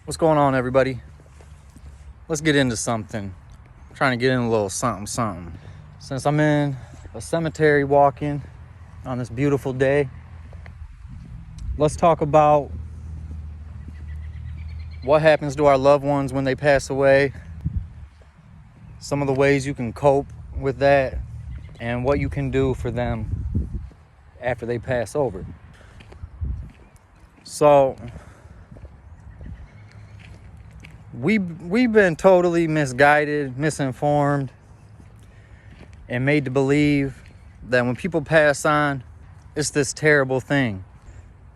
What's going on, everybody? Let's get into something. I'm trying to get in a little something. Since I'm in a cemetery walking on this beautiful day, let's talk about what happens to our loved ones when they pass away, some of the ways you can cope with that, and what you can do for them after they pass over. So we've been totally misguided, misinformed, and made to believe that when people pass on, it's this terrible thing.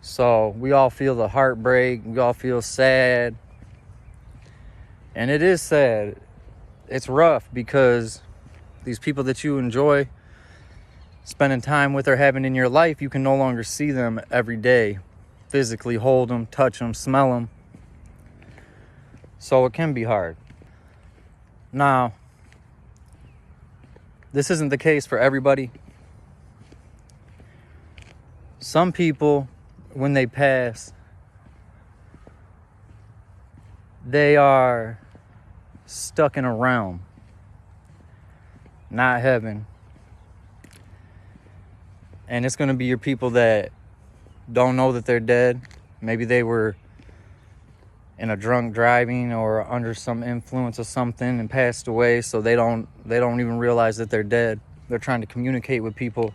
So we all feel the heartbreak, we all feel sad. And it is sad. It's rough because these people that you enjoy spending time with or having in your life, you can no longer see them every day, physically hold them, touch them, smell them. So it can be hard. Now, this isn't the case for everybody. Some people, when they pass, they are stuck in a realm, not heaven. And it's going to be your people that don't know that they're dead. Maybe they were in a drunk driving or under some influence of something and passed away, so they don't even realize that they're dead. They're trying to communicate with people,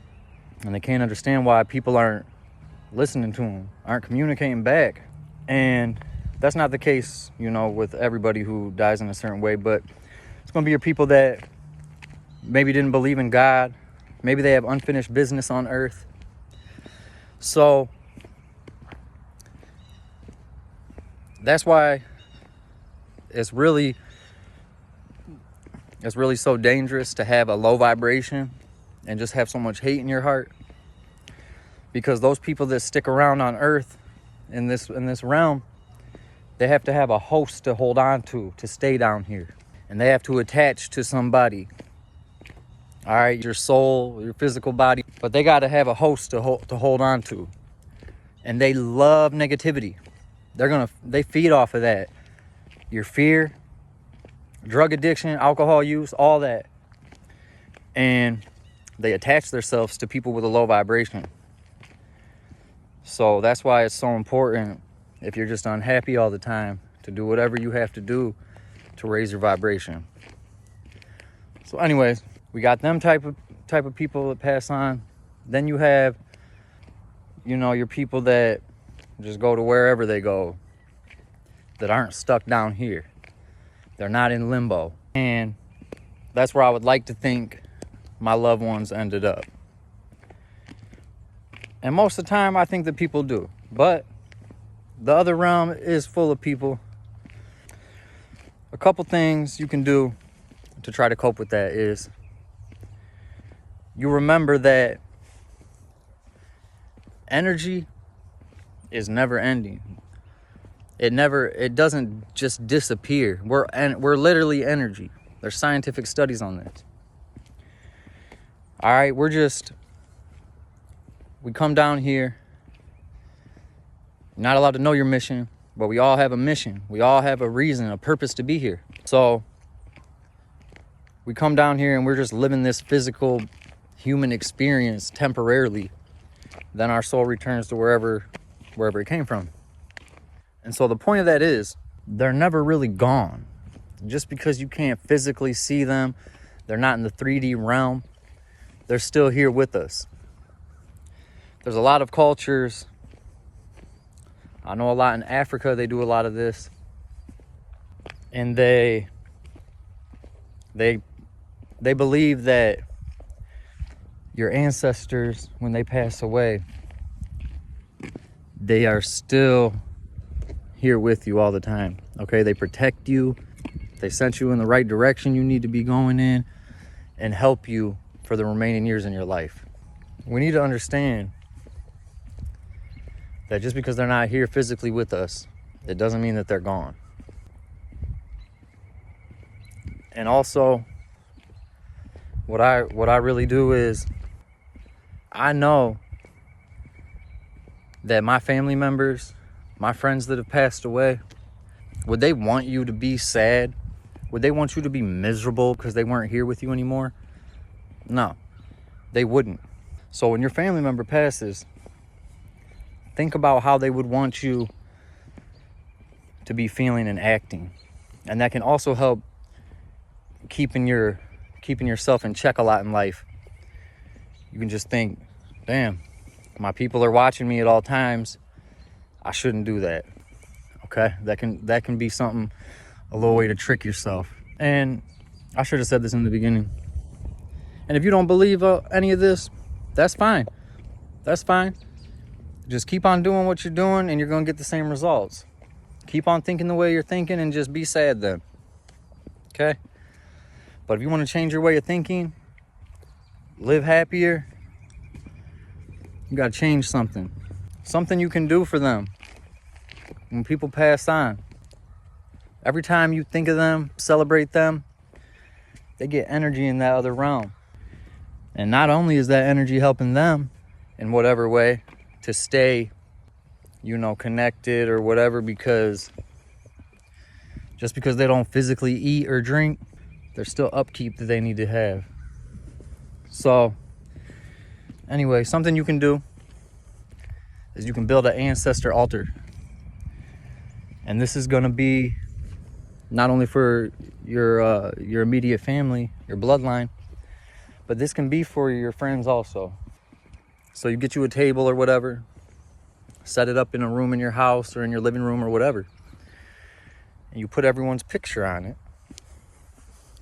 and they can't understand why people aren't listening to them, aren't communicating back. And that's not the case, with everybody who dies in a certain way, but it's going to be your people that maybe didn't believe in God. Maybe they have unfinished business on earth. So that's why it's really so dangerous to have a low vibration and just have so much hate in your heart. Because those people that stick around on earth in this realm, they have to have a host to hold on to stay down here. And they have to attach to somebody. All right, your soul, your physical body, but they got to have a host to hold on to. And they love negativity. They feed off of that. Your fear, drug addiction, alcohol use, all that. And they attach themselves to people with a low vibration. So that's why it's so important, if you're just unhappy all the time, to do whatever you have to do to raise your vibration. So anyways, we got them type of people that pass on. Then you have, your people that just go to wherever they go, that aren't stuck down here. They're not in limbo. And that's where I would like to think my loved ones ended up. And most of the time, I think that people do. But the other realm is full of people. A couple things you can do to try to cope with that is, you remember that energy is never ending. It doesn't just disappear. We're literally energy. There's scientific studies on this. All right, we come down here. You're not allowed to know your mission, but we all have a mission. We all have a reason, a purpose to be here. So we come down here and we're just living this physical human experience temporarily. Then our soul returns to wherever it came from. And so the point of that is, they're never really gone. Just because you can't physically see them, they're not in the 3D realm, they're still here with us. There's a lot of cultures. I know a lot in Africa, they do a lot of this. And they believe that your ancestors, when they pass away, they are still here with you all the time. Okay, they protect you. They sent you in the right direction you need to be going in, and help you for the remaining years in your life. We need to understand that just because they're not here physically with us, it doesn't mean that they're gone. And also, what I really do is, I know that my family members, my friends that have passed away, would they want you to be sad? Would they want you to be miserable because they weren't here with you anymore? No, they wouldn't. So when your family member passes, think about how they would want you to be feeling and acting. And that can also help keeping yourself in check a lot in life. You can just think, damn, my people are watching me at all times. I shouldn't do that. Okay, that can be something, a little way to trick yourself. And I should have said this in the beginning. And if you don't believe any of this, that's fine. That's fine. Just keep on doing what you're doing and you're going to get the same results. Keep on thinking the way you're thinking and just be sad then. Okay? But if you want to change your way of thinking, live happier, you got to change something. Something you can do for them when people pass on. Every time you think of them, celebrate them, they get energy in that other realm. And not only is that energy helping them in whatever way to stay, connected or whatever, because just because they don't physically eat or drink, there's still upkeep that they need to have. So anyway, something you can do is you can build an ancestor altar. And this is going to be not only for your immediate family, your bloodline, but this can be for your friends also. So you get you a table or whatever, set it up in a room in your house or in your living room or whatever. And you put everyone's picture on it.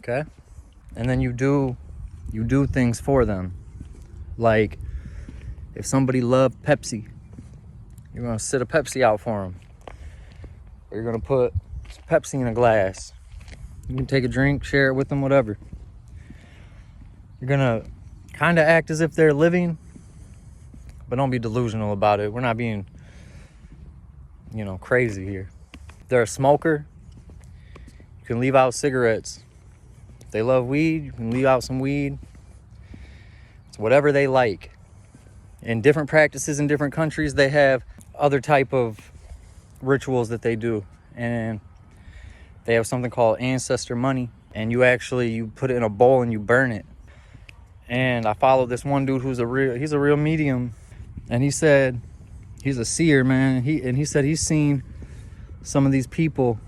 Okay? And then you do things for them. Like if somebody loved Pepsi, you're going to sit a Pepsi out for them. Or you're going to put Pepsi in a glass. You can take a drink, share it with them, whatever. You're going to kind of act as if they're living, but don't be delusional about it. We're not being, crazy here. If they're a smoker, you can leave out cigarettes. If they love weed, you can leave out some weed. It's whatever they like. In different practices in different countries, they have other type of rituals that they do. And they have something called ancestor money. And you put it in a bowl and you burn it. And I followed this one dude he's a real medium. And he said, he's a seer, man. He said he's seen some of these people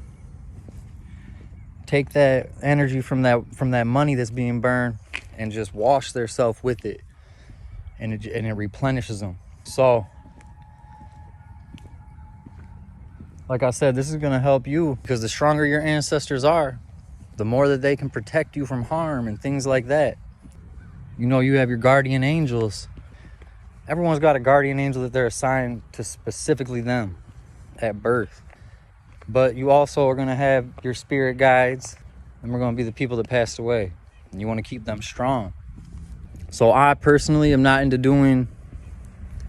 take that energy from that money that's being burned and just wash theirself with it. And it replenishes them. So, like I said, this is going to help you, because the stronger your ancestors are, the more that they can protect you from harm and things like that. You have your guardian angels. Everyone's got a guardian angel that they're assigned to specifically them at birth. But you also are going to have your spirit guides, and we're going to be the people that passed away. And you want to keep them strong. So I personally am not into doing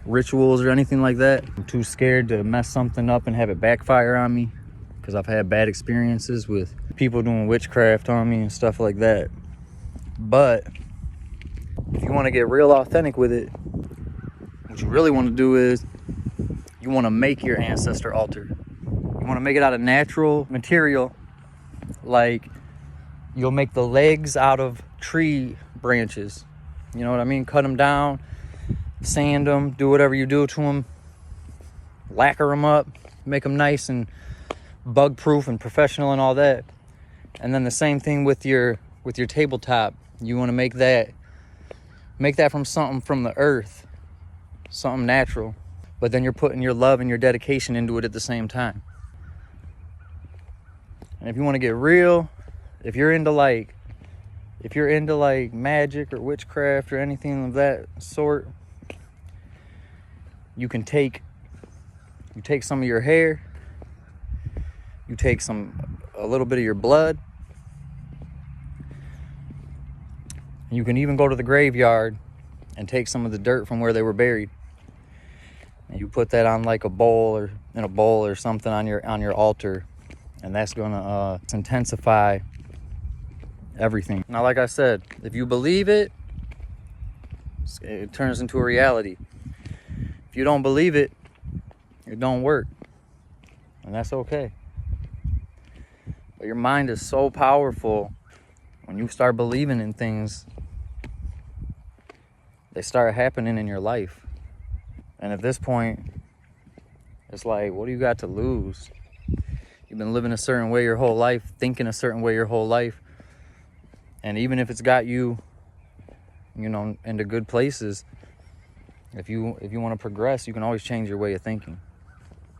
rituals or anything like that. I'm too scared to mess something up and have it backfire on me, because I've had bad experiences with people doing witchcraft on me and stuff like that. But if you want to get real authentic with it, what you really want to do is you want to make your ancestor altar. You want to make it out of natural material. Like, you'll make the legs out of tree branches. You know what I mean? Cut them down, sand them, do whatever you do to them, lacquer them up, make them nice and bug proof and professional and all that. And then the same thing with your tabletop. You want to make that from something from the earth, something natural, but then you're putting your love and your dedication into it at the same time. And if you want to get real, if you're into like magic or witchcraft or anything of that sort, you take some of your hair, you take a little bit of your blood, and you can even go to the graveyard and take some of the dirt from where they were buried, and you put that on like a bowl or something on your altar, and that's gonna intensify everything. Now, like I said, if you believe it, it turns into a reality. If you don't believe it, it don't work, and that's okay. But your mind is so powerful. When you start believing in things, they start happening in your life. And at this point, it's like, what do you got to lose? You've been living a certain way your whole life, thinking a certain way your whole life. And even if it's got you, into good places, if you want to progress, you can always change your way of thinking.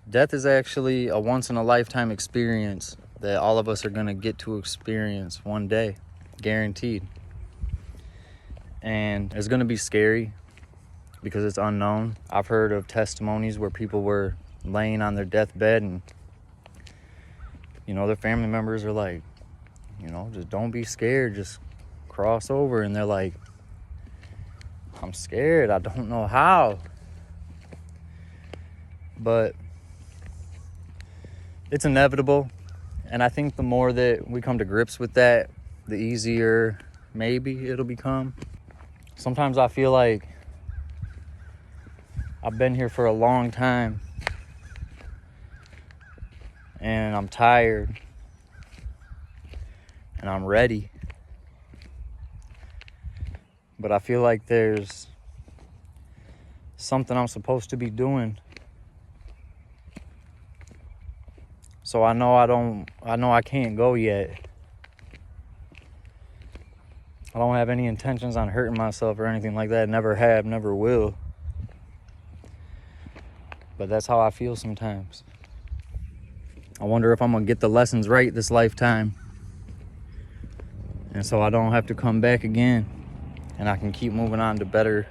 Death is actually a once-in-a-lifetime experience that all of us are going to get to experience one day, guaranteed. And it's going to be scary because it's unknown. I've heard of testimonies where people were laying on their deathbed and, their family members are like, just don't be scared, just cross over. And they're like, I'm scared, I don't know how. But it's inevitable. And I think the more that we come to grips with that, the easier maybe it'll become. Sometimes I feel like I've been here for a long time and I'm tired and I'm ready. But I feel like there's something I'm supposed to be doing. So I know I can't go yet. I don't have any intentions on hurting myself or anything like that. Never have, never will. But that's how I feel sometimes. I wonder if I'm gonna get the lessons right this lifetime. And so I don't have to come back again. And I can keep moving on to better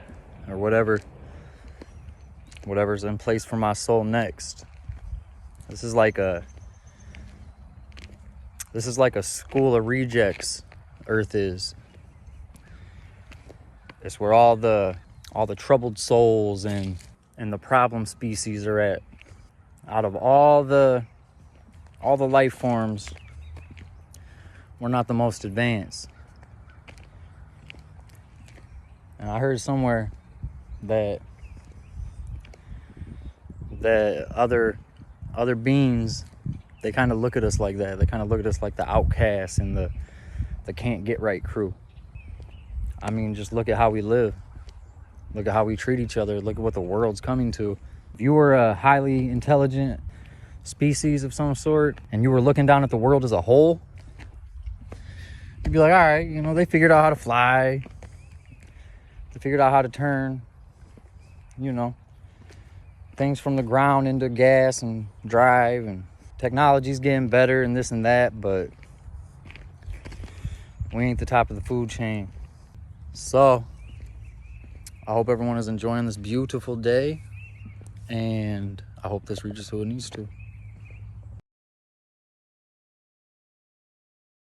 or whatever's in place for my soul next. This is like a school of rejects, Earth is. It's where all the troubled souls and the problem species are at. Out of all the life forms, we're not the most advanced. And I heard somewhere that other beings, they kind of look at us like that. They kind of look at us like the outcasts and the can't get right crew. I mean, just look at how we live. Look at how we treat each other. Look at what the world's coming to. If you were a highly intelligent species of some sort and you were looking down at the world as a whole, you'd be like, all right, they figured out how to fly. They figured out how to turn, things from the ground into gas and drive, and technology's getting better and this and that, but we ain't the top of the food chain. So I hope everyone is enjoying this beautiful day, and I hope this reaches who it needs to.